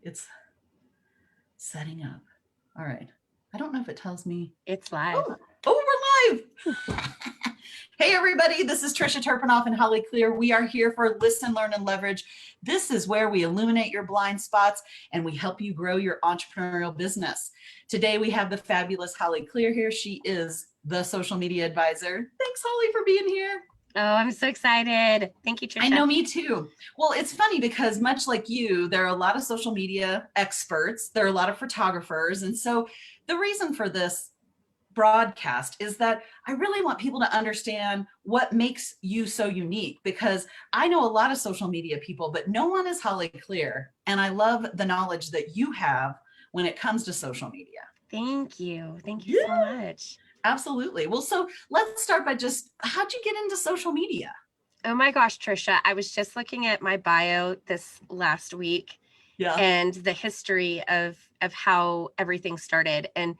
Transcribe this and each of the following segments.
It's setting up. All right. I don't know if it tells me. It's live. Oh, we're live. Hey, everybody. This is Trisha Turpinoff and Hollie Clere. We are here for Listen, Learn, and Leverage. This is where we illuminate your blind spots and we help you grow your entrepreneurial business. Today, we have the fabulous Hollie Clere here. She is the social media advisor. Thanks, Hollie, for being here. Oh, I'm so excited. Thank you, Trisha. I know, me too. Well, it's funny because much like you, there are a lot of social media experts. There are a lot of photographers. And so the reason for this broadcast is that I really want people to understand what makes you so unique, because I know a lot of social media people, but no one is Hollie Clere. And I love the knowledge that you have when it comes to social media. Thank you. Thank you so much. Absolutely. Well, so let's start by just, how'd you get into social media? Oh my gosh, Trisha, I was just looking at my bio this last week and the history of how everything started. And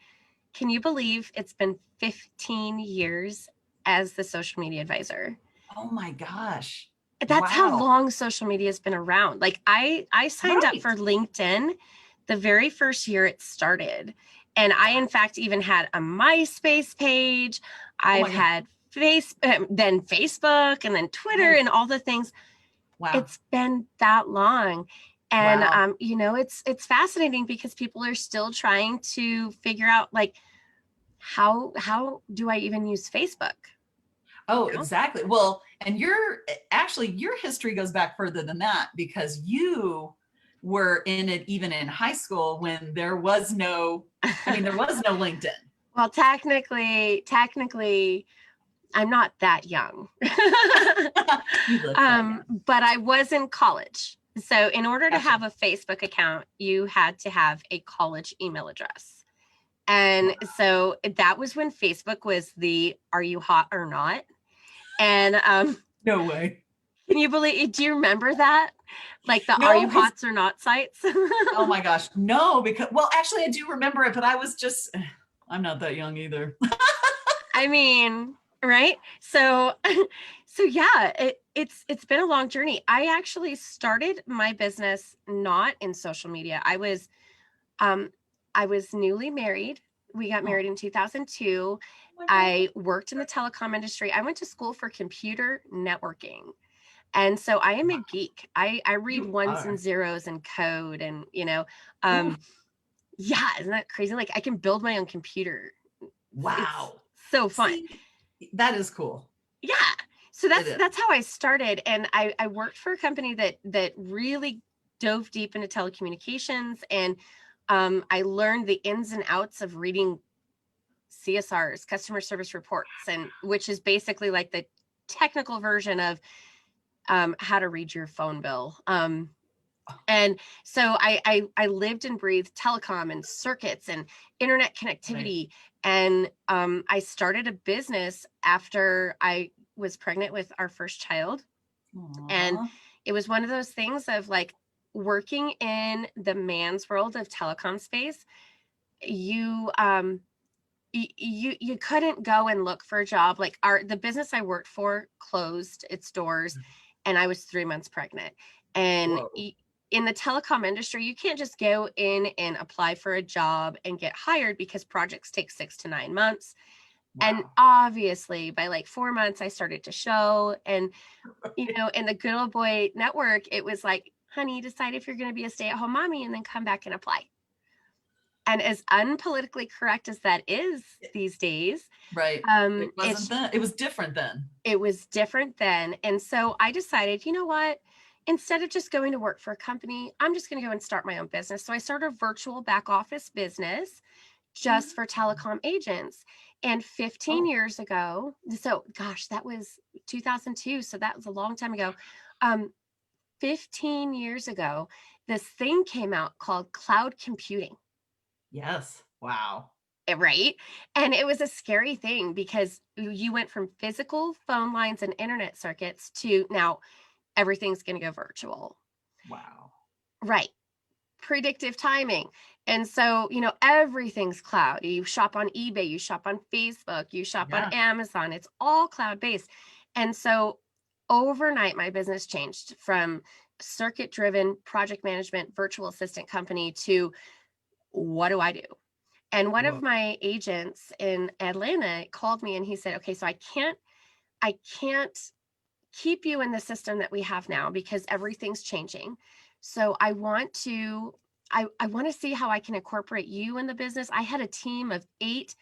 can you believe it's been 15 years as the social media advisor? Oh my gosh. That's how long social media has been around. Like I signed up for LinkedIn the very first year it started. And I, in fact, even had a MySpace page. I've had then Facebook and then Twitter and all the things. Wow. It's been that long. And, you know, it's fascinating because people are still trying to figure out, like, how do I even use Facebook? Oh, exactly. Well, and your history goes back further than that, because you were in it even in high school when there was no LinkedIn. Well, technically, I'm not that young. But I was in college. So in order to have a Facebook account, you had to have a college email address. And so that was when Facebook was the "Are you hot or not?" And no way. Can you believe? Do you remember that? Like the "Are you hots or not" sites? Oh my gosh, no, because, well, actually I do remember it, but I'm not that young either. I mean, right? So yeah, it's been a long journey. I actually started my business not in social media. I was newly married. We got married in 2002. I worked in the telecom industry. I went to school for computer networking. And so I am a geek. I read ones and zeros and code, and, you know, yeah, isn't that crazy? Like I can build my own computer. Wow. It's so fun. See, that is cool. Yeah. So that's how I started. And I worked for a company that really dove deep into telecommunications. And I learned the ins and outs of reading CSRs, customer service reports, and which is basically like the technical version of how to read your phone bill. And so I lived and breathed telecom and circuits and internet connectivity. And I started a business after I was pregnant with our first child. Aww. And it was one of those things of like working in the man's world of telecom space. You couldn't go and look for a job. Like the business I worked for closed its doors, and I was 3 months pregnant. And in the telecom industry, you can't just go in and apply for a job and get hired, because projects take 6 to 9 months. Wow. And obviously by like 4 months, I started to show. And, you know, in the good old boy network, it was like, honey, decide if you're going to be a stay-at-home mommy and then come back and apply. And as unpolitically correct as that is these days, right? It was different then. It was different then. And so I decided, you know what? Instead of just going to work for a company, I'm just going to go and start my own business. So I started a virtual back office business just for telecom agents. And 15 years ago, so gosh, that was 2002. So that was a long time ago. 15 years ago, this thing came out called cloud computing. Yes. Wow. Right. And it was a scary thing, because you went from physical phone lines and internet circuits to now everything's going to go virtual. Wow. Right. Predictive timing. And so, you know, everything's cloud. You shop on eBay, you shop on Facebook, you shop on Amazon. It's all cloud based. And so overnight, my business changed from circuit driven project management virtual assistant company to what do I do? And one Whoa. of my agents in Atlanta called me and he said, okay, so I can't keep you in the system that we have now because everything's changing. So I want to see how I can incorporate you in the business. I had a team of 8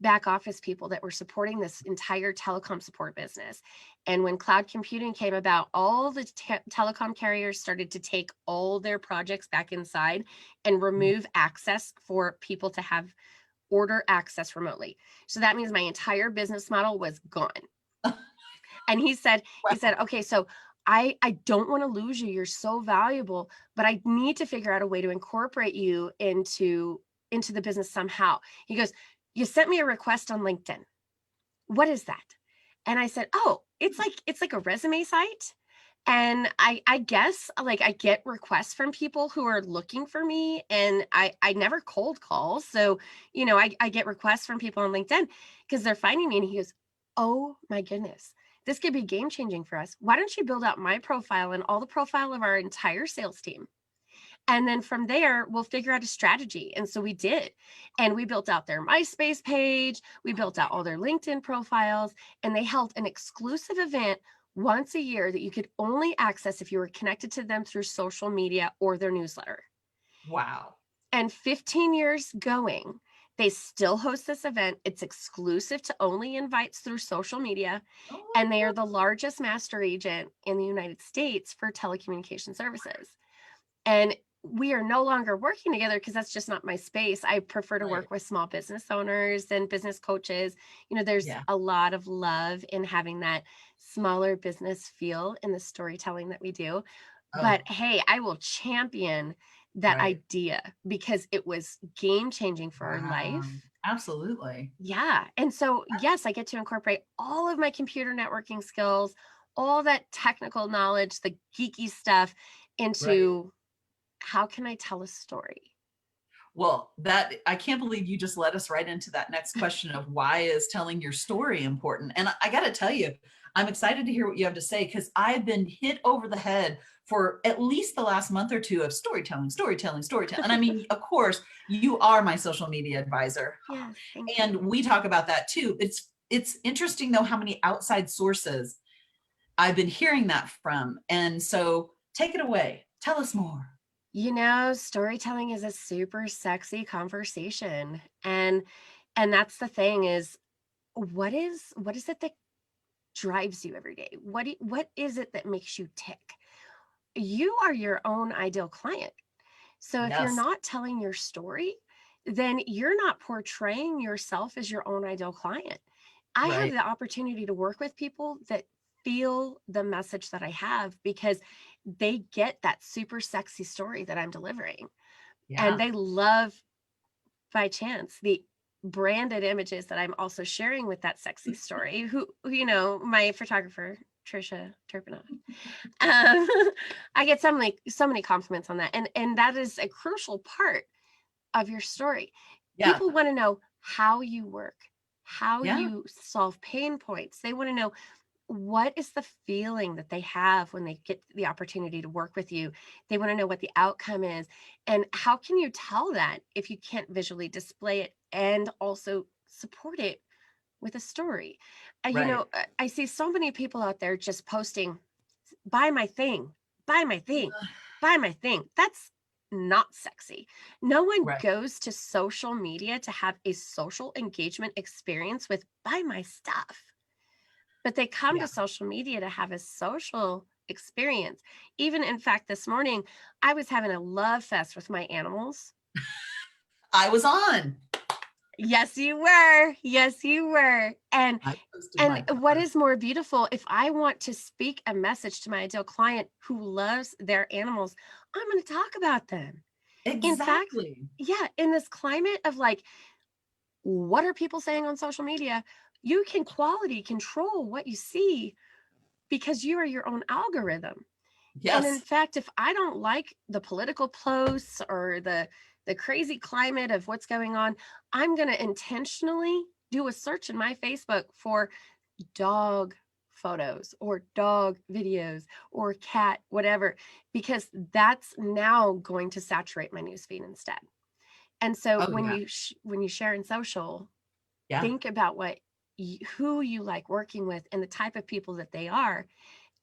back office people that were supporting this entire telecom support business. And when cloud computing came about, all the telecom carriers started to take all their projects back inside and remove access for people to have order access remotely. So that means my entire business model was gone. And he said, okay, so I don't want to lose you. You're so valuable, but I need to figure out a way to incorporate you into the business somehow. He goes, you sent me a request on LinkedIn. What is that? And I said, oh, it's like a resume site. And I guess like I get requests from people who are looking for me, and I never cold call. So, I get requests from people on LinkedIn because they're finding me. And he goes, oh my goodness, this could be game changing for us. Why don't you build out my profile and all the profile of our entire sales team? And then from there, we'll figure out a strategy. And so we did. And we built out their MySpace page. We built out all their LinkedIn profiles. And they held an exclusive event once a year that you could only access if you were connected to them through social media or their newsletter. Wow. And 15 years going, they still host this event. It's exclusive to only invites through social media. And they are the largest master agent in the United States for telecommunication services. And we are no longer working together because that's just not my space. I prefer to work with small business owners and business coaches. There's a lot of love in having that smaller business feel in the storytelling that we do. But hey, I will champion that idea because it was game changing for our life. Absolutely. Yeah. And so, yes, I get to incorporate all of my computer networking skills, all that technical knowledge, the geeky stuff into how can I tell a story? Well, I can't believe you just led us right into that next question of why is telling your story important? And I got to tell you, I'm excited to hear what you have to say because I've been hit over the head for at least the last month or two of storytelling. And I mean, of course, you are my social media advisor. Yes, and we talk about that too. It's interesting though how many outside sources I've been hearing that from. And so take it away. Tell us more. Storytelling is a super sexy conversation. And that's the thing is what is it that drives you every day? What is it that makes you tick? You are your own ideal client. So if you're not telling your story, then you're not portraying yourself as your own ideal client. I have the opportunity to work with people that feel the message that I have because they get that super sexy story that I'm delivering. And they love, by chance, the branded images that I'm also sharing with that sexy story. Who my photographer, Trisha Turpinoff. I get so many compliments on that. And that is a crucial part of your story. People want to know how you work, how you solve pain points. They want to know what is the feeling that they have when they get the opportunity to work with you. They want to know what the outcome is. And how can you tell that if you can't visually display it and also support it with a story? I see so many people out there just posting, buy my thing, buy my thing, buy my thing. That's not sexy. No one goes to social media to have a social engagement experience with buy my stuff. But they come to social media to have a social experience. Even in fact, this morning, I was having a love fest with my animals. I was on. Yes, you were. Yes, you were. And what is more beautiful, if I want to speak a message to my ideal client who loves their animals, I'm going to talk about them. Exactly. In fact, in this climate of like, what are people saying on social media? You can quality control what you see because you are your own algorithm. Yes. And in fact, if I don't like the political posts or the crazy climate of what's going on, I'm going to intentionally do a search in my Facebook for dog photos or dog videos or cat, whatever, because that's now going to saturate my newsfeed instead. And so Oh when yeah. you share in social, Yeah. think about who you like working with and the type of people that they are,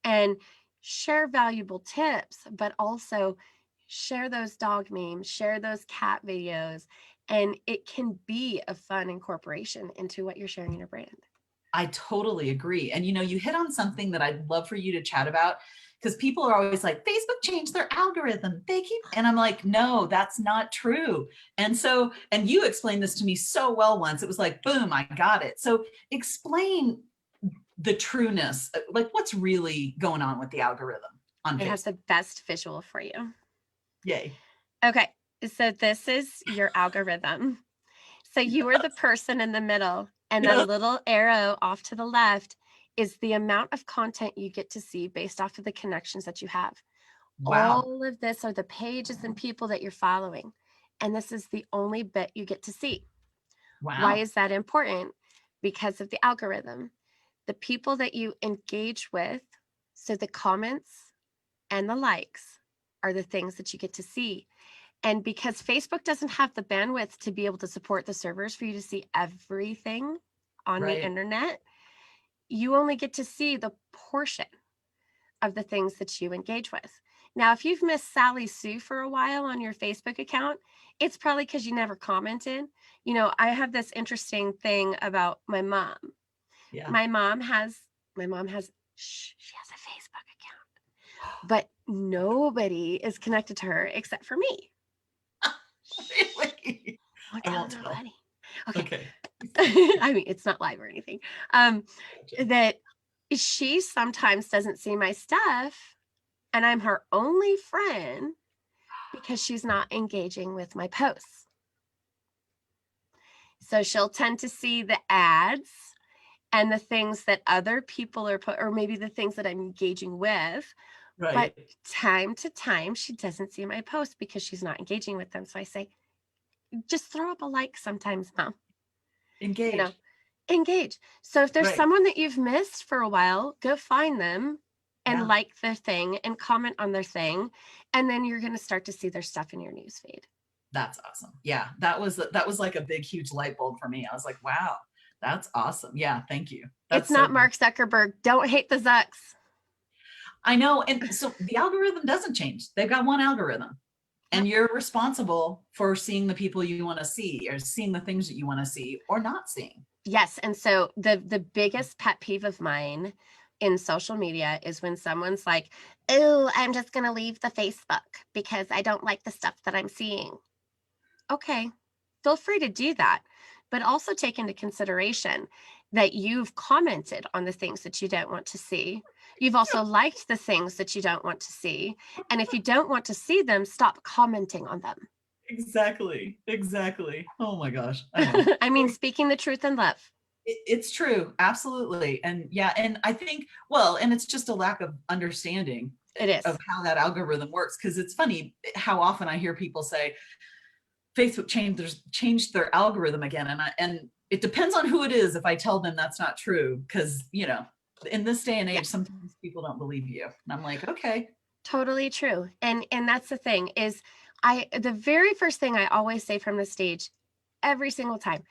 and share valuable tips, but also share those dog memes, share those cat videos, and it can be a fun incorporation into what you're sharing in your brand. I totally agree. And you hit on something that I'd love for you to chat about, because people are always like, Facebook changed their algorithm. And I'm like, no, that's not true. And you explained this to me so well once. It was like, boom, I got it. So explain the trueness, like what's really going on with the algorithm on I Facebook. have the best visual for you. Yay. Okay, so this is your algorithm. So you are the person in the middle, and that little arrow off to the left is the amount of content you get to see based off of the connections that you have. Wow. All of this are the pages and people that you're following, and this is the only bit you get to see. Wow. Why is that important? Because of the algorithm. The people that you engage with, so the comments and the likes, are the things that you get to see. And because Facebook doesn't have the bandwidth to be able to support the servers for you to see everything on the internet, you only get to see the portion of the things that you engage with. Now, if you've missed Sally Sue for a while on your Facebook account, it's probably because you never commented. I have this interesting thing about my mom. Yeah. My mom has she has a Facebook account, but nobody is connected to her except for me. Really? I won't tell nobody. Okay. I mean, it's not live or anything. That she sometimes doesn't see my stuff, and I'm her only friend because she's not engaging with my posts. So she'll tend to see the ads and the things that other people are or maybe the things that I'm engaging with. Right. But time to time, she doesn't see my posts because she's not engaging with them. So I say, just throw up a like sometimes, Mom. Engage. Engage. So if there's someone that you've missed for a while, go find them and like their thing and comment on their thing. And then you're going to start to see their stuff in your newsfeed. That's awesome. Yeah. That was like a big, huge light bulb for me. I was like, wow, that's awesome. Yeah. Thank you. That's it's not Mark Zuckerberg. Don't hate the Zucks. I know. And so the algorithm doesn't change. They've got one algorithm. And you're responsible for seeing the people you want to see, or seeing the things that you want to see, or not seeing. Yes. And so the biggest pet peeve of mine in social media is when someone's like, oh, I'm just going to leave the Facebook because I don't like the stuff that I'm seeing. Okay, feel free to do that, but also take into consideration that you've commented on the things that you don't want to see. You've also liked the things that you don't want to see. And if you don't want to see them, stop commenting on them. Exactly. Oh my gosh. I mean, speaking the truth in love. It's true. Absolutely. And yeah, and I think, and it's just a lack of understanding of how that algorithm works. Because it's funny how often I hear people say, Facebook changed their algorithm again. And it depends on who it is if I tell them that's not true. Because, in this day and age, sometimes people don't believe you. And I'm like, okay. Totally true. And that's the thing is the very first thing I always say from the stage every single time,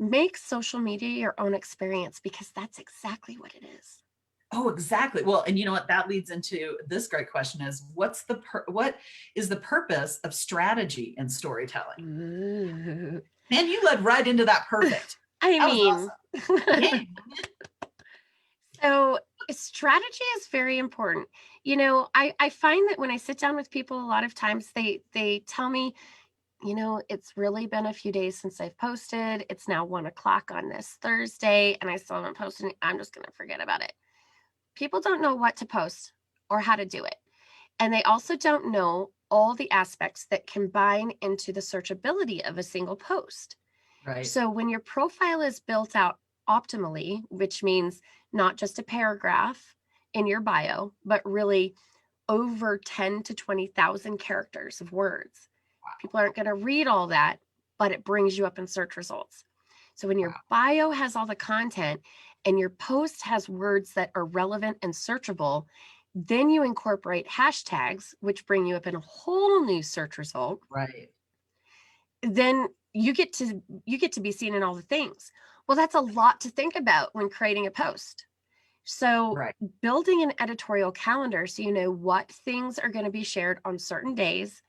make social media your own experience, because that's exactly what it is. Oh, exactly. Well, and you know what, that leads into this great question is, what is the purpose of strategy in storytelling? Ooh. Man, you led right into that. Perfect. I mean, awesome. Yeah. So strategy is very important. I find that when I sit down with people, a lot of times they tell me, it's really been a few days since I've posted. It's now 1:00 on this Thursday and I still haven't posted. I'm just going to forget about it. People don't know what to post or how to do it. And they also don't know all the aspects that combine into the searchability of a single post. Right. So when your profile is built out optimally, which means not just a paragraph in your bio, but really over 10 to 20,000 characters of words. Wow. People aren't going to read all that, but it brings you up in search results. So when your bio has all the content and your post has words that are relevant and searchable, then you incorporate hashtags, which bring you up in a whole new search result. Right. Then you get to be seen in all the things. Well, that's a lot to think about when creating a post. So Right. building an editorial calendar so you know what things are going to be shared on certain days,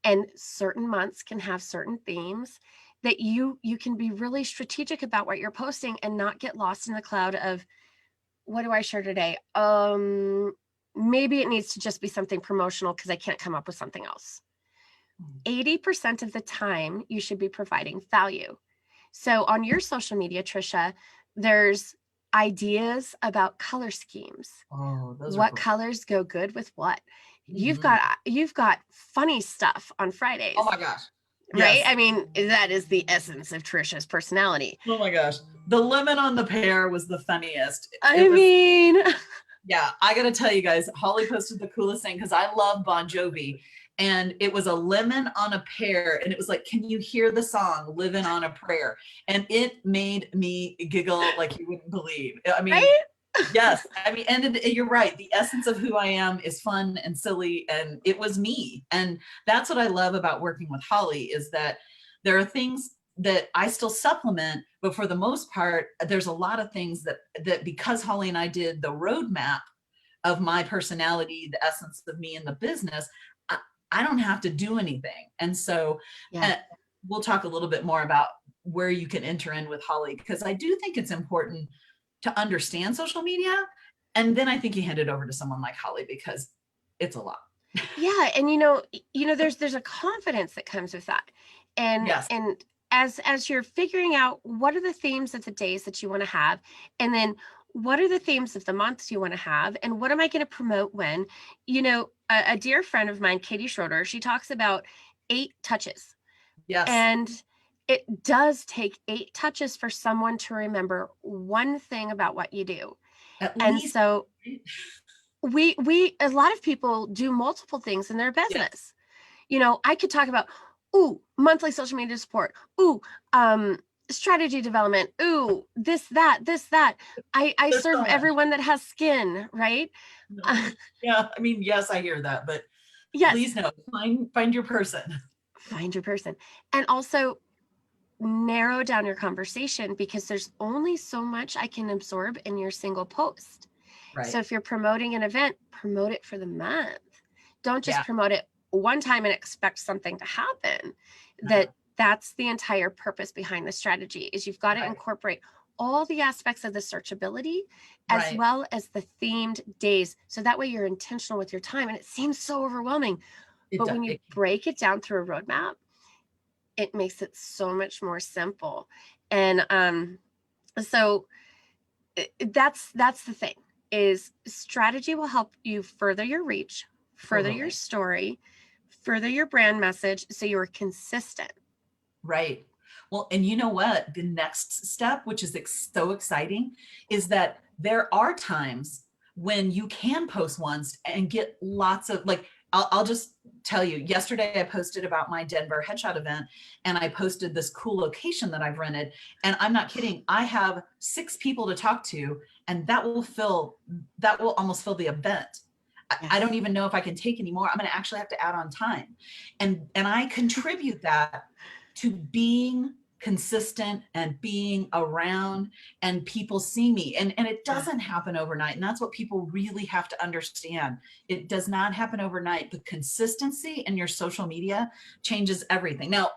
and certain months can have certain themes, that you can be really strategic about what you're posting and not get lost in the cloud of, what do I share today? Maybe it needs to just be something promotional because I can't come up with something else. 80% of the time you should be providing value. So on your social media, Trisha, there's ideas about color schemes. Oh, those are What great. colors go good with what? Mm-hmm. You've got funny stuff on Fridays. Oh my gosh. Right? Yes. I mean, that is the essence of Trisha's personality. Oh my gosh. The lemon on the pear was the funniest. I mean, yeah, I got to tell you guys, Hollie posted the coolest thing because I love Bon Jovi. And it was a lemon on a pear. And it was like, can you hear the song Living on a Prayer? And it made me giggle like you wouldn't believe. I mean, right? Yes. I mean, and you're right. The essence of who I am is fun and silly. And it was me. And that's what I love about working with Hollie, is that there are things that I still supplement, but for the most part, there's a lot of things that because Hollie and I did the roadmap of my personality, the essence of me in the business, I don't have to do anything. And so we'll talk a little bit more about where you can enter in with Hollie, because I do think it's important to understand social media. And then I think you hand it over to someone like Hollie because it's a lot. Yeah. And there's a confidence that comes with that. And yes. And as you're figuring out what are the themes of the days that you want to have, and then what are the themes of the months you want to have, and what am I going to promote when? A dear friend of mine, Katie Schroeder, she talks about 8 touches. Yes. And it does take 8 touches for someone to remember one thing about what you do. And so we a lot of people do multiple things in their business. Yes. I could talk about, monthly social media support, strategy development, this, that. I serve everyone that has skin, right? Yeah, I mean, yes, I hear that, but yes. Please no, find your person. Find your person. And also narrow down your conversation, because there's only so much I can absorb in your single post. Right. So if you're promoting an event, promote it for the month. Don't just promote it one time and expect something to happen. That's the entire purpose behind the strategy, is you've got to incorporate all the aspects of the searchability as well as the themed days. So that way you're intentional with your time. And it seems so overwhelming, but when you break it down through a roadmap, it makes it so much more simple. And so that's the thing, is strategy will help you further your reach, further your story, further your brand message, so you're consistent. Right. Well, and you know what? The next step, which is so exciting, is that there are times when you can post once and get lots of, like, I'll just tell you, yesterday I posted about my Denver headshot event, and I posted this cool location that I've rented. And I'm not kidding. I have 6 people to talk to, and that will almost fill the event. Yes. I don't even know if I can take any more. I'm going to actually have to add on time. And I contribute that to being consistent and being around and people see me. And it doesn't happen overnight. And that's what people really have to understand. It does not happen overnight. The consistency in your social media changes everything. Now,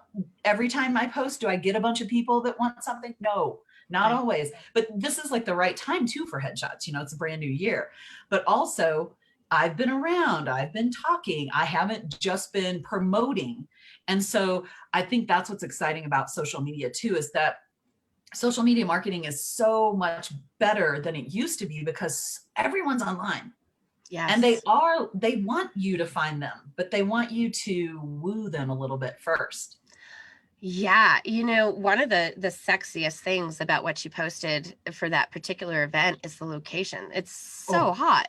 every time I post, do I get a bunch of people that want something? No, not always. But this is like the right time too for headshots. It's a brand new year. But also, I've been around, I've been talking, I haven't just been promoting. And so I think that's what's exciting about social media too, is that social media marketing is so much better than it used to be, because everyone's online. Yes. And they want you to find them, but they want you to woo them a little bit first. Yeah. One of the sexiest things about what you posted for that particular event is the location. It's so hot.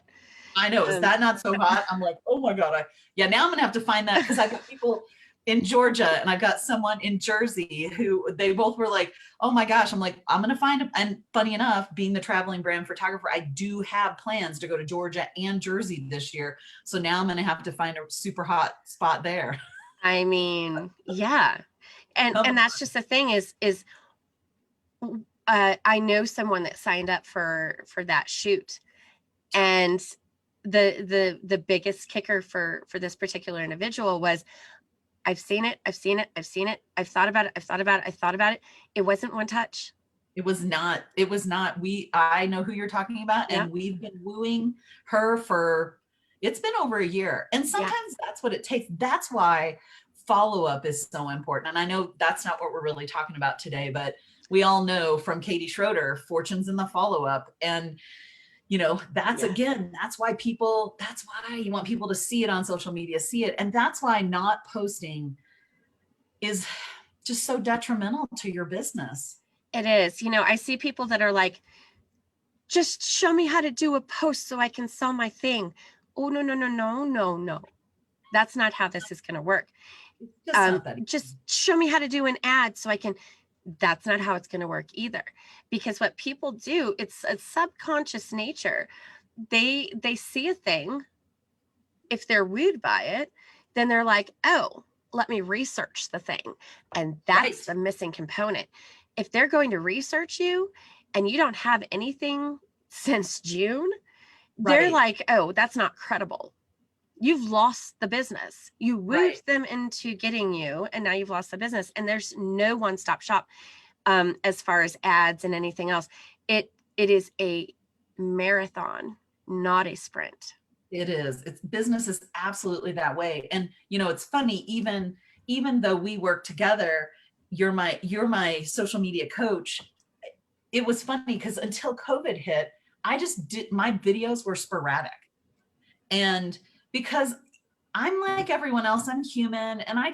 I know. Is that not so hot? I'm like, oh my God. Now I'm going to have to find that, because I've got people in Georgia, and I've got someone in Jersey who they both were like, oh my gosh. I'm like, I'm going to find him. And funny enough, being the traveling brand photographer, I do have plans to go to Georgia and Jersey this year. So now I'm going to have to find a super hot spot there. I mean, yeah. And that's just the thing is I know someone that signed up for that shoot, and the biggest kicker for this particular individual was, I've seen it, I've thought about it. It wasn't one touch. It was not. I know who you're talking about, and we've been wooing her for, it's been over a year. And sometimes that's what it takes. That's why follow-up is so important. And I know that's not what we're really talking about today, but we all know from Katie Schroeder, fortunes in the follow-up. And that's again, that's why you want people to see it on social media, see it. And that's why not posting is just so detrimental to your business. It is. I see people that are like, just show me how to do a post so I can sell my thing. Oh, no. That's not how this is going to work. Just show me how to do an ad so I can. That's not how it's going to work either. Because what people do, it's a subconscious nature. They see a thing. If they're wooed by it, then they're like, oh, let me research the thing. And that's the missing component. If they're going to research you and you don't have anything since June, they're like, oh, that's not credible. You've lost the business. You wooed them into getting you, and now you've lost the business. And there's no one-stop shop as far as ads and anything else. It is a marathon, not a sprint. It is. Business is absolutely that way. And it's funny, even though we work together, you're my social media coach. It was funny because until COVID hit, my videos were sporadic. And because I'm like everyone else, I'm human, and I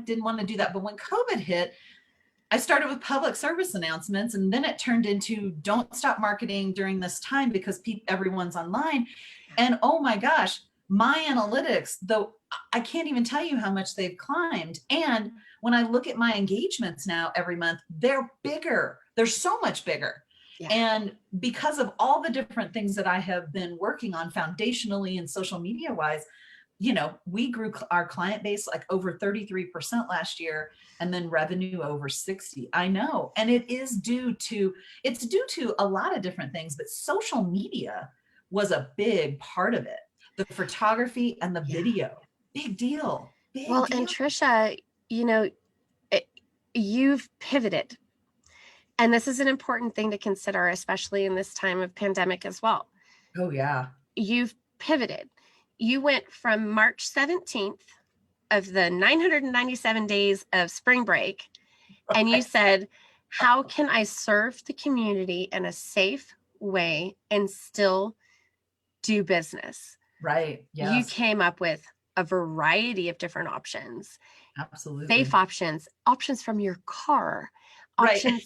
didn't want to do that. But when COVID hit, I started with public service announcements, and then it turned into don't stop marketing during this time because everyone's online. And oh my gosh, my analytics, though, I can't even tell you how much they've climbed. And when I look at my engagements now every month, they're bigger. They're so much bigger. Yeah. And because of all the different things that I have been working on foundationally and social media wise, we grew our client base like over 33% last year, and then revenue over 60. I know. And it's due to a lot of different things, but social media was a big part of it. The photography and the video, big deal. And Trisha, you've pivoted. And this is an important thing to consider, especially in this time of pandemic as well. Oh, yeah. You've pivoted. You went from March 17th of the 997 days of spring break, and you said, how can I serve the community in a safe way and still do business? Right. Yes. You came up with a variety of different options. Absolutely. Safe options from your car. Options,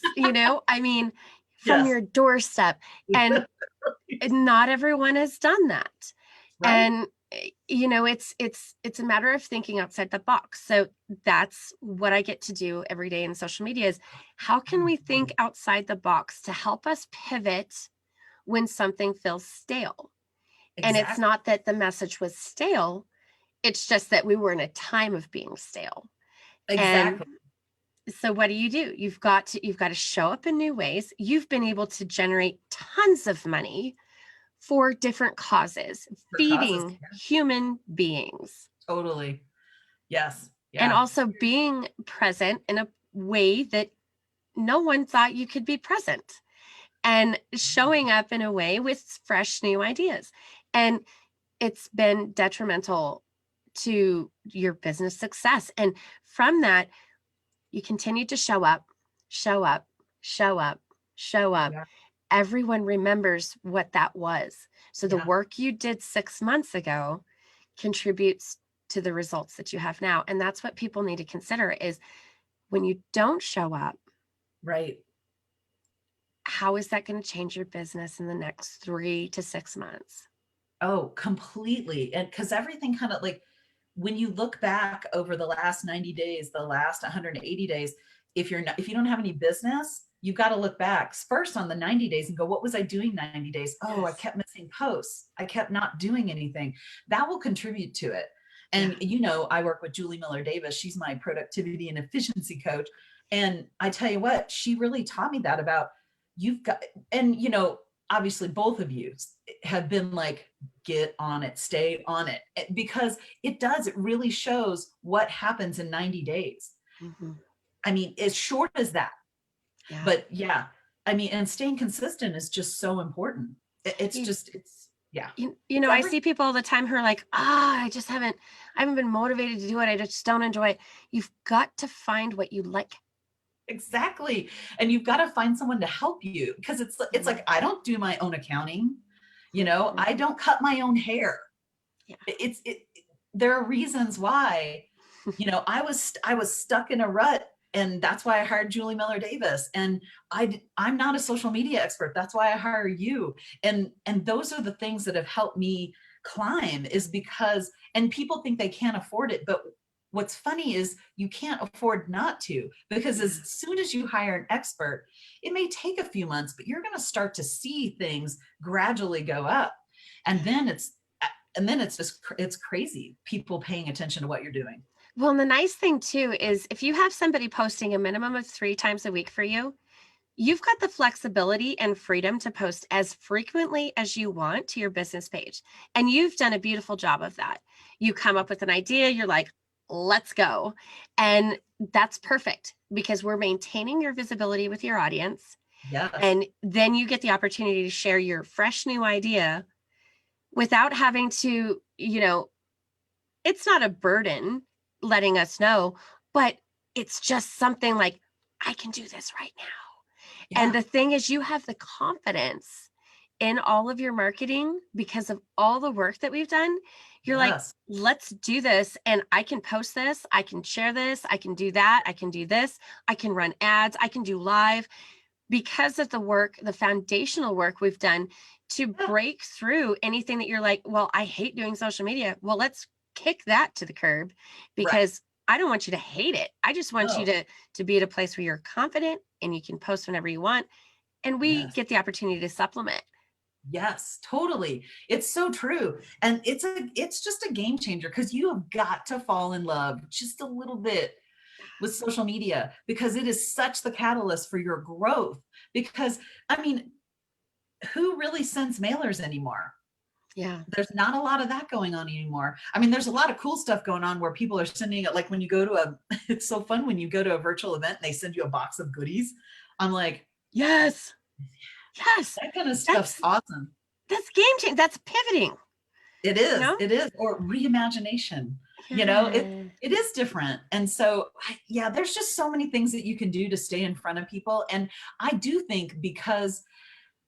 from your doorstep. And not everyone has done that. Right. And it's a matter of thinking outside the box. So that's what I get to do every day in social media is how can we think outside the box to help us pivot when something feels stale? Exactly. And it's not that the message was stale. It's just that we were in a time of being stale. Exactly. And so what do? You've got to show up in new ways. You've been able to generate tons of money for different causes, feeding human beings. Totally. Yes. Yeah. And also being present in a way that no one thought you could be present, and showing up in a way with fresh new ideas. And it's been detrimental to your business success. And from that, you continue to show up. Yeah. Everyone remembers what that was. So the work you did 6 months ago contributes to the results that you have now. And that's what people need to consider is when you don't show up. Right. How is that going to change your business in the next 3 to 6 months? Oh, completely. And because everything kind of like when you look back over the last 90 days, the last 180 days, if you don't have any business, you've got to look back first on the 90 days and go, what was I doing 90 days? Oh, I Yes. kept missing posts. I kept not doing anything. That will contribute to it. And, I work with Julie Miller Davis. She's my productivity and efficiency coach. And I tell you what, she really taught me that about you've got, and, obviously both of you have been like, get on it, stay on it, because it really shows what happens in 90 days. Mm-hmm. I mean, as short as that, Yeah. but I mean, and staying consistent is just so important. I see people all the time who are like, I haven't been motivated to do it. I just don't enjoy it. You've got to find what you like. Exactly. And you've got to find someone to help you, because it's like, I don't do my own accounting. I don't cut my own hair. Yeah. There are reasons why, I was stuck in a rut, and that's why I hired Julie Miller Davis. And I'm not a social media expert. That's why I hire you. And those are the things that have helped me climb, is because, and people think they can't afford it, but what's funny is you can't afford not to, because as soon as you hire an expert, it may take a few months, but you're going to start to see things gradually go up. And then it's crazy, people paying attention to what you're doing. Well, and the nice thing too is if you have somebody posting a minimum of 3 times a week for you, you've got the flexibility and freedom to post as frequently as you want to your business page. And you've done a beautiful job of that. You come up with an idea, you're like, let's go. And that's perfect, because we're maintaining your visibility with your audience. Yes. And then you get the opportunity to share your fresh new idea without having to, it's not a burden letting us know, but it's just something like, I can do this right now. Yeah. And the thing is, you have the confidence in all of your marketing because of all the work that we've done. You're like, let's do this. And I can post this. I can share this. I can do that. I can do this. I can run ads. I can do live, because of the work, the foundational work we've done to break through anything that you're like, well, I hate doing social media. Well, let's kick that to the curb, because I don't want you to hate it. I just want you to be at a place where you're confident and you can post whenever you want. And we get the opportunity to supplement. Yes, totally. It's so true. And it's just a game changer, because you have got to fall in love just a little bit with social media, because it is such the catalyst for your growth. Because I mean, who really sends mailers anymore? Yeah. There's not a lot of that going on anymore. I mean, there's a lot of cool stuff going on where people are sending it, like when you go to it's so fun when you go to a virtual event and they send you a box of goodies. I'm like, yes, that kind of stuff's awesome. That's game changing. That's pivoting. It is. It is. Or reimagination. It is different. And so, there's just so many things that you can do to stay in front of people. And I do think, because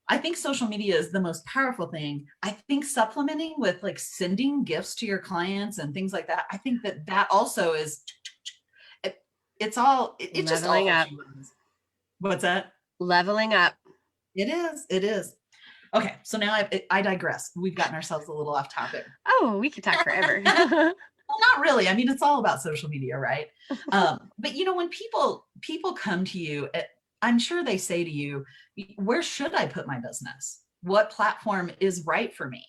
I think social media is the most powerful thing. I think supplementing with like sending gifts to your clients and things like that, I think that also is, it's just all up. What's that? Leveling up. It is. It is. Okay, so now I digress. We've gotten ourselves a little off topic. Oh, we could talk forever. Well, not really. I mean, it's all about social media, right? But when people come to you, I'm sure they say to you, where should I put my business? What platform is right for me?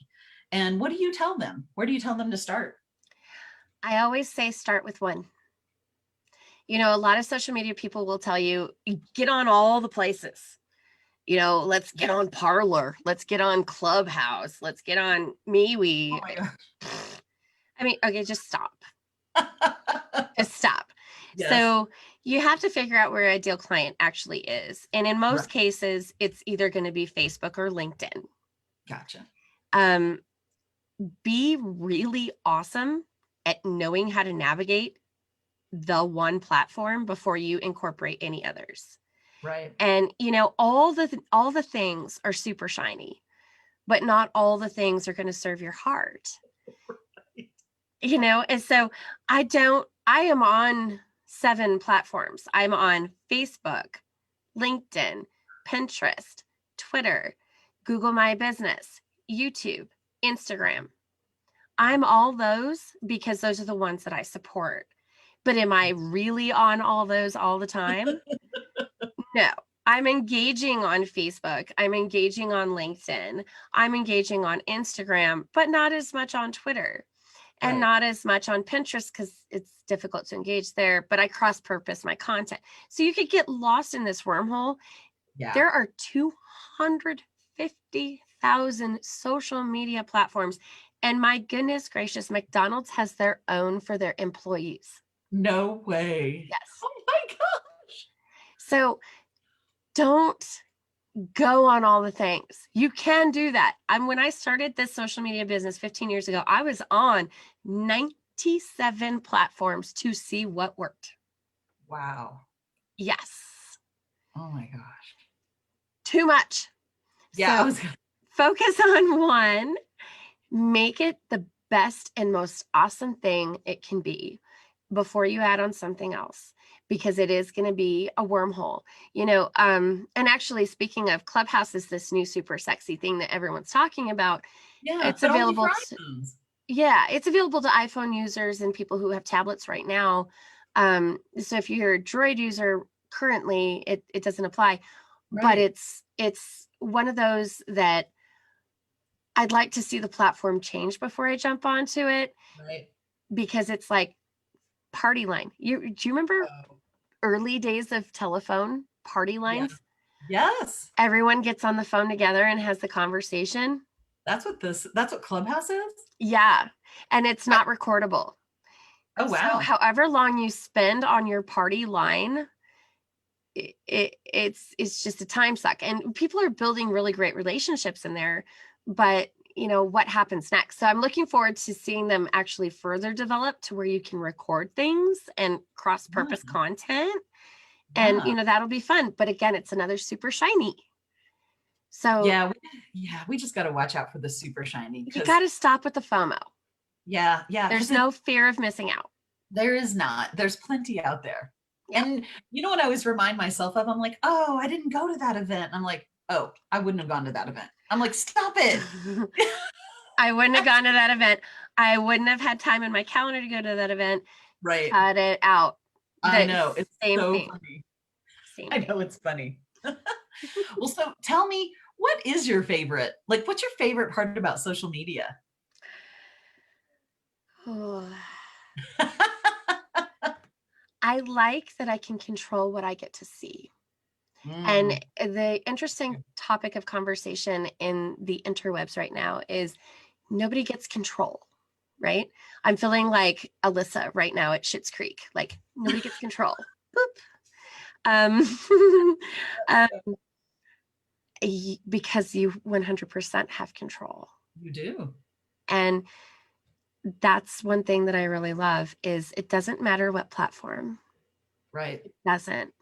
And what do you tell them? Where do you tell them to start? I always say start with one. A lot of social media people will tell you, get on all the places. Let's get on Parlor. Let's get on Clubhouse. Let's get on MeWe. Oh my gosh. I mean, okay, just stop. Just stop. Yes. So you have to figure out where your ideal client actually is. And in most cases, it's either going to be Facebook or LinkedIn. Gotcha. Be really awesome at knowing how to navigate the one platform before you incorporate any others. Right. And, all the things are super shiny, but not all the things are going to serve your heart. Right. And so I am on 7 platforms. I'm on Facebook, LinkedIn, Pinterest, Twitter, Google My Business, YouTube, Instagram. I'm all those because those are the ones that I support. But am I really on all those all the time? No. I'm engaging on Facebook. I'm engaging on LinkedIn. I'm engaging on Instagram, but not as much on Twitter and Right. not as much on Pinterest because it's difficult to engage there, but I cross-purpose my content. So you could get lost in this wormhole. Yeah. There are 250,000 social media platforms. And my goodness gracious, McDonald's has their own for their employees. No way. Yes. Oh my gosh. So don't go on all the things. You can do that. When I started this social media business 15 years ago, I was on 97 platforms to see what worked. Wow. Yes. Oh my gosh. Too much. Yeah. So focus on one, make it the best and most awesome thing it can be before you add on something else, because it is going to be a wormhole, and actually, speaking of, Clubhouse is this new super sexy thing that everyone's talking about. Yeah, It's but only available for to, iPhones. yeah, it's available to iPhone users and people who have tablets right now. So if you're a Droid user currently, it doesn't apply, but Right. it's one of those that I'd like to see the platform change before I jump onto it, Right. because it's like party line. Do you remember Oh, early days of telephone party yeah. lines? Yes. Everyone gets on the phone together and has the conversation. That's what Clubhouse is? Yeah. And it's not recordable. Oh, So wow. however long you spend on your party line, it's just a time suck. And people are building really great relationships in there, but what happens next? So I'm looking forward to seeing them actually further develop to where you can record things and cross-purpose Yeah. content. And Yeah. that'll be fun. But again, it's another super shiny. So Yeah. We just got to watch out for the super shiny, you because got to stop with the FOMO. yeah, There's because no fear of missing out. there is not. There's plenty out there. Yep. And you know what I always remind myself of? I'm like, oh, I didn't go to that event. And I'm like, oh, I wouldn't have gone to that event. I'm like, stop it. I wouldn't have gone to that event. I wouldn't have had time in my calendar to go to that event. Right. Cut it out. I know. It's Same so thing. funny. Same I thing. know, it's funny. Well, so tell me, what is your favorite? Like, what's your favorite part about social media? Oh. I like that I can control what I get to see. And Mm, the interesting topic of conversation in the interwebs right now is nobody gets control, right? I'm feeling like Alyssa right now at Schitt's Creek. Like, nobody gets control. Boop. Um, um, because you 100% have control. you do. And that's one thing that I really love is it doesn't matter what platform. Right. It doesn't.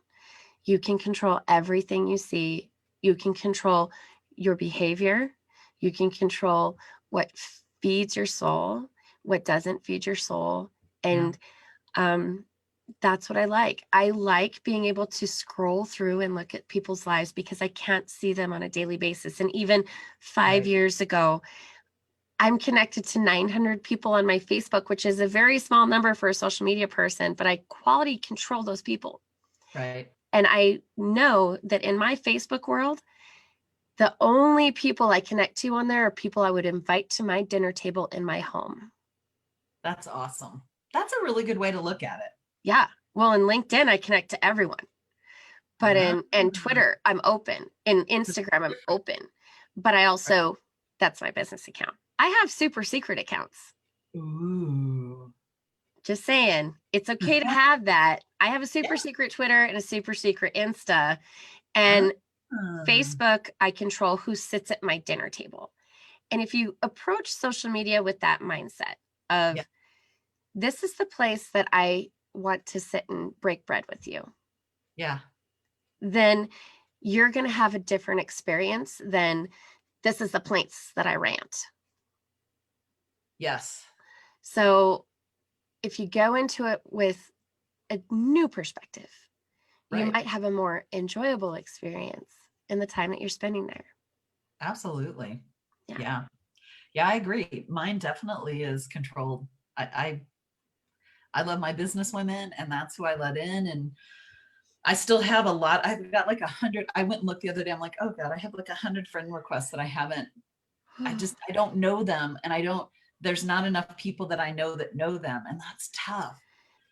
You can control everything you see. You can control your behavior. You can control what feeds your soul, what doesn't feed your soul. Yeah. And that's what I like. I like being able to scroll through and look at people's lives because I can't see them on a daily basis. And even 5 years ago, I'm connected to 900 people on my Facebook, which is a very small number for a social media person, but I quality control those people. Right. And I know that in my Facebook world, the only people I connect to on there are people I would invite to my dinner table in my home. That's awesome. That's a really good way to look at it. Yeah. Well, in LinkedIn, I connect to everyone. But in Twitter, I'm open. In Instagram, I'm open. But I also, that's my business account. I have super secret accounts. Ooh. Just saying, it's okay to have that. I have a super secret Twitter and a super secret Insta. And Facebook, I control who sits at my dinner table. And if you approach social media with that mindset of, this is the place that I want to sit and break bread with you. Yeah. Then you're going to have a different experience than, this is the place that I rant. Yes. So if you go into it with a new perspective, you might have a more enjoyable experience in the time that you're spending there. Absolutely. Yeah. Yeah, I agree. Mine definitely is controlled. I love my business women, and that's who I let in. And I still have a lot. I've got like 100. I went and looked the other day. I'm like, oh God, I have like 100 friend requests that I haven't, I don't know them. And there's not enough people that I know that know them. And that's tough.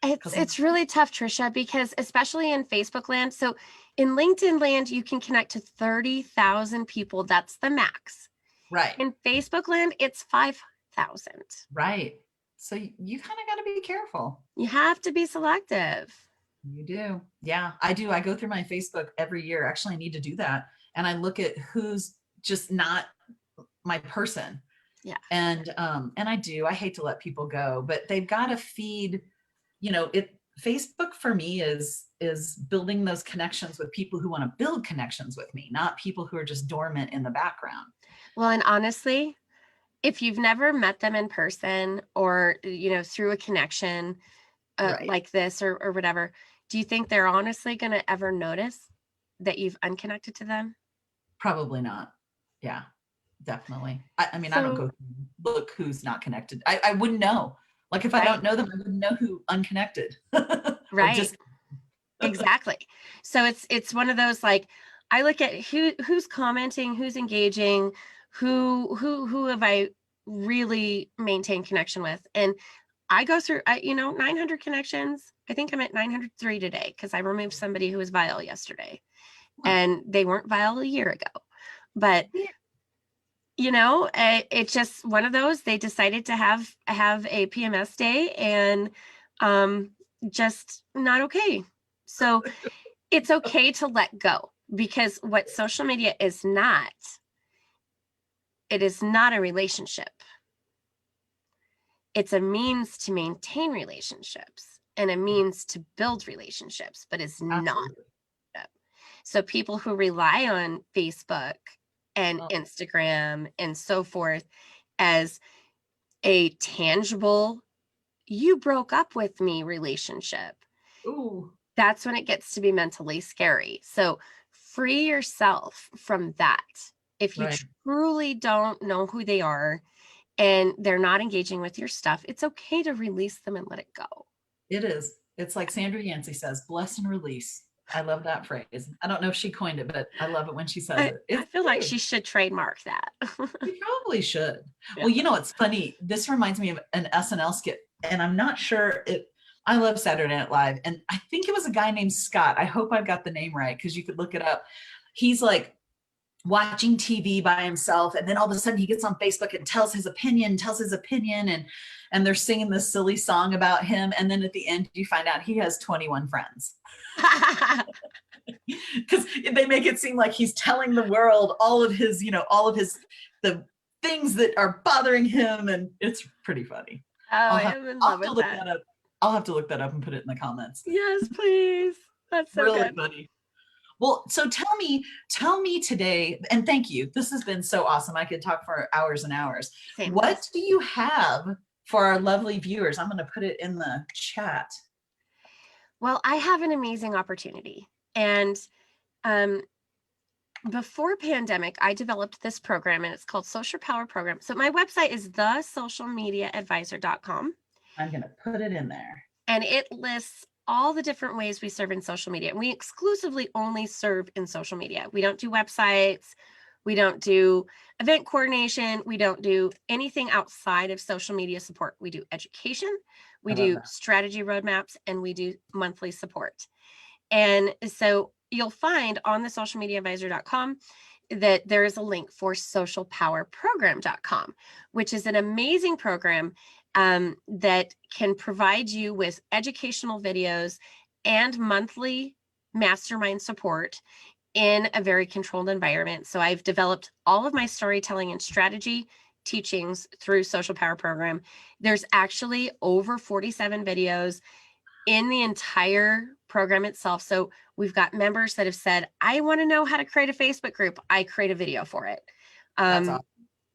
It's really tough, Trisha, because especially in Facebook land. So in LinkedIn land, you can connect to 30,000 people. That's the max. Right. In Facebook land, it's 5,000. Right. So you kind of got to be careful. You have to be selective. You do. Yeah, I do. I go through my Facebook every year. Actually, I need to do that. And I look at who's just not my person. Yeah. And I hate to let people go, but they've got to feed, Facebook for me is building those connections with people who want to build connections with me, not people who are just dormant in the background. Well, and honestly, if you've never met them in person or, through a connection Right. like this or whatever, do you think they're honestly going to ever notice that you've unconnected to them? Probably not. Yeah, definitely. I mean, I don't So, go look who's not connected. I wouldn't know. Like if I right, don't know them, I wouldn't know who unconnected. Or right, just exactly. So it's one of those, like, I look at who's commenting, who's engaging, who have I really maintained connection with, and I go through, 900 connections. I think I'm at 903 today because I removed somebody who was vile yesterday, and they weren't vile a year ago. But it's just one of those. They decided to have a PMS day, and just not okay. So it's okay to let go, because what social media is not, it is not a relationship. It's a means to maintain relationships and a means to build relationships, but it's not. So people who rely on Facebook and Instagram and so forth as a tangible, you broke up with me relationship, Ooh. that's when it gets to be mentally scary. So free yourself from that. If you truly don't know who they are and they're not engaging with your stuff, it's okay to release them and let it go. It is. It's like Sandra Yancey says, bless and release. I love that phrase. I don't know if she coined it, but I love it when she says it. I feel like she should trademark that. She probably should. Yeah. Well, it's funny. This reminds me of an SNL skit, and I'm not sure I love Saturday Night Live, and I think it was a guy named Scott. I hope I've got the name right because you could look it up. He's like watching TV by himself, and then all of a sudden he gets on Facebook and tells his opinion, and they're singing this silly song about him, and then at the end you find out he has 21 friends. Because they make it seem like he's telling the world all of his the things that are bothering him, and it's pretty funny. I'm in love with that. I'll have to look that up and put it in the comments. Yes, please. That's so really good. Funny. Well, so tell me today, and thank you. This has been so awesome. I could talk for hours and hours. Same. What do you have for our lovely viewers? I'm going to put it in the chat. Well, I have an amazing opportunity. And before pandemic, I developed this program, and it's called Social Power Program. So my website is thesocialmediaadvisor.com. I'm going to put it in there. And it lists all the different ways we serve in social media. We exclusively only serve in social media. We don't do websites. We don't do event coordination. We don't do anything outside of social media support. We do education. We do strategy roadmaps, and we do monthly support. And so you'll find on the socialmediaadvisor.com that there is a link for socialpowerprogram.com, which is an amazing program that can provide you with educational videos and monthly mastermind support in a very controlled environment. So I've developed all of my storytelling and strategy teachings through Social Power Program. There's actually over 47 videos in the entire program itself. So we've got members that have said, I want to know how to create a Facebook group. I create a video for it. That's awesome.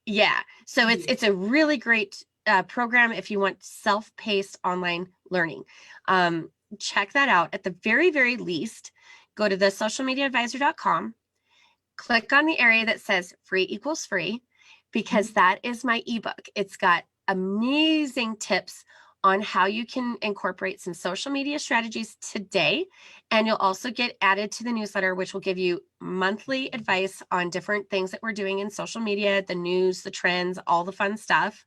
Yeah. So it's a really great program if you want self-paced online learning. Check that out. At the very, very least, go to thesocialmediaadvisor.com, click on the area that says free equals free, because that is my ebook. It's got amazing tips on how you can incorporate some social media strategies today. And you'll also get added to the newsletter, which will give you monthly advice on different things that we're doing in social media, the news, the trends, all the fun stuff.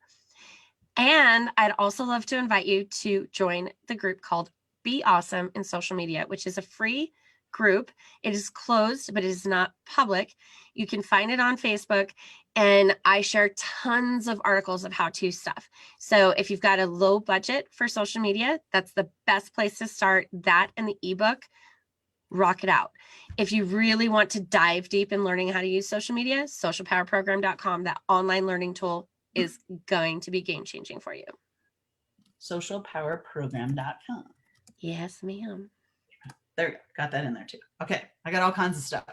And I'd also love to invite you to join the group called Be Awesome in Social Media, which is a free group. It is closed, but it is not public. You can find it on Facebook, and I share tons of articles of how-to stuff. So if you've got a low budget for social media, that's the best place to start. That and the ebook, rock it out. If you really want to dive deep in learning how to use social media, socialpowerprogram.com, that online learning tool, is going to be game-changing for you. Socialpowerprogram.com. Yes, ma'am. There you go. Got that in there too. Okay. I got all kinds of stuff.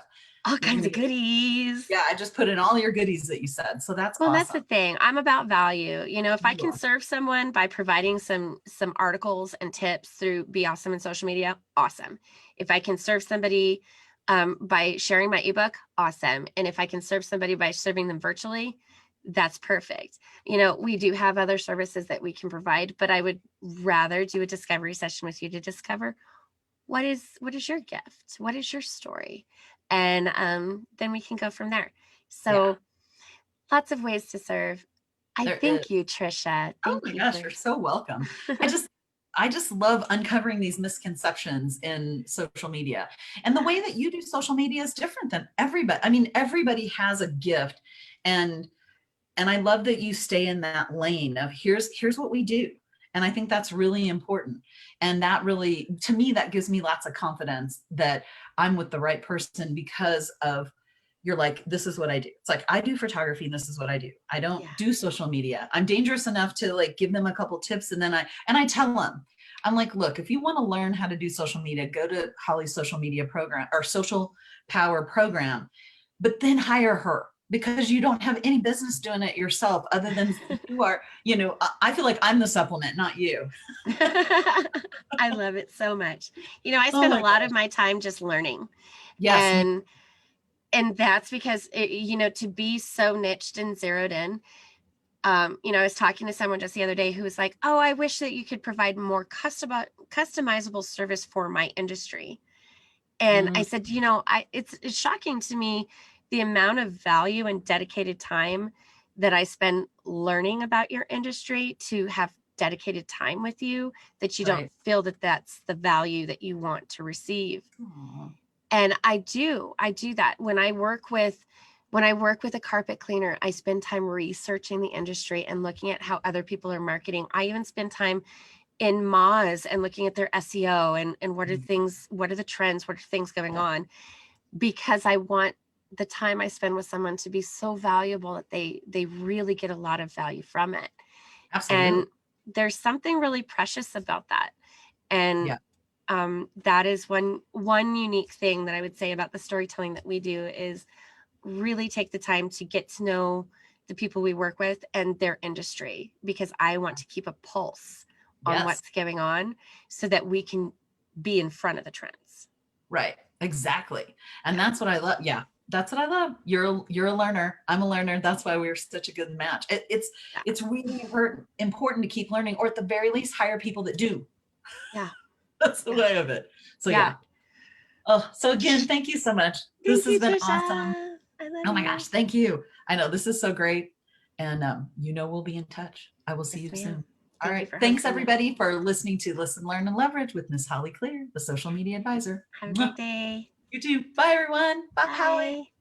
All kinds of goodies. Yeah, I just put in all your goodies that you said. So that's awesome. That's the thing. I'm about value. You know, if I can serve someone by providing some articles and tips through Be Awesome in social media, awesome. If I can serve somebody by sharing my ebook, awesome. And if I can serve somebody by serving them virtually, that's perfect. You know, we do have other services that we can provide, but I would rather do a discovery session with you to discover what is your gift? What is your story? And then we can go from there. So lots of ways to serve. Thank you, Trisha. Oh my gosh, you're so welcome. I just love uncovering these misconceptions in social media. And the way that you do social media is different than everybody. I mean, everybody has a gift, and I love that you stay in that lane of here's what we do. And I think that's really important. And that really, to me, that gives me lots of confidence that I'm with the right person, because of, you're like, this is what I do. It's like, I do photography and this is what I do. I don't do social media. I'm dangerous enough to like give them a couple tips. And then I tell them, I'm like, look, if you want to learn how to do social media, go to Hollie's social media program or Social Power program, but then hire her, because you don't have any business doing it yourself, other than you are, you know, I feel like I'm the supplement, not you. I love it so much. You know, I spend a lot of my time just learning. Yes. And that's because, you know, to be so niched and zeroed in, you know, I was talking to someone just the other day who was like, oh, I wish that you could provide more customizable service for my industry. And I said, you know, it's shocking to me the amount of value and dedicated time that I spend learning about your industry to have dedicated time with you, that you don't feel that that's the value that you want to receive. Aww. And I do that when I work with a carpet cleaner. I spend time researching the industry and looking at how other people are marketing. I even spend time in Moz and looking at their SEO and what are things, what are the trends, what are things going on, because I want the time I spend with someone to be so valuable that they really get a lot of value from it. Absolutely. And there's something really precious about that. And that is one unique thing that I would say about the storytelling that we do, is really take the time to get to know the people we work with and their industry, because I want to keep a pulse on what's going on so that we can be in front of the trends. Right. Exactly. And that's what I love. Yeah. That's what I love. You're a learner. I'm a learner. That's why we're such a good match. It's really important to keep learning, or at the very least hire people that do. Yeah. That's the way of it. So yeah. Oh, so again, thank you so much. This has been awesome. Oh my gosh. Thank you. I know this is so great. And you know, we'll be in touch. I will see you soon. All right. Thanks everybody for listening to Listen, Learn, and Leverage with Miss Hollie Clere, the social media advisor. Have a great day. You too. Bye everyone. Bye, Hollie.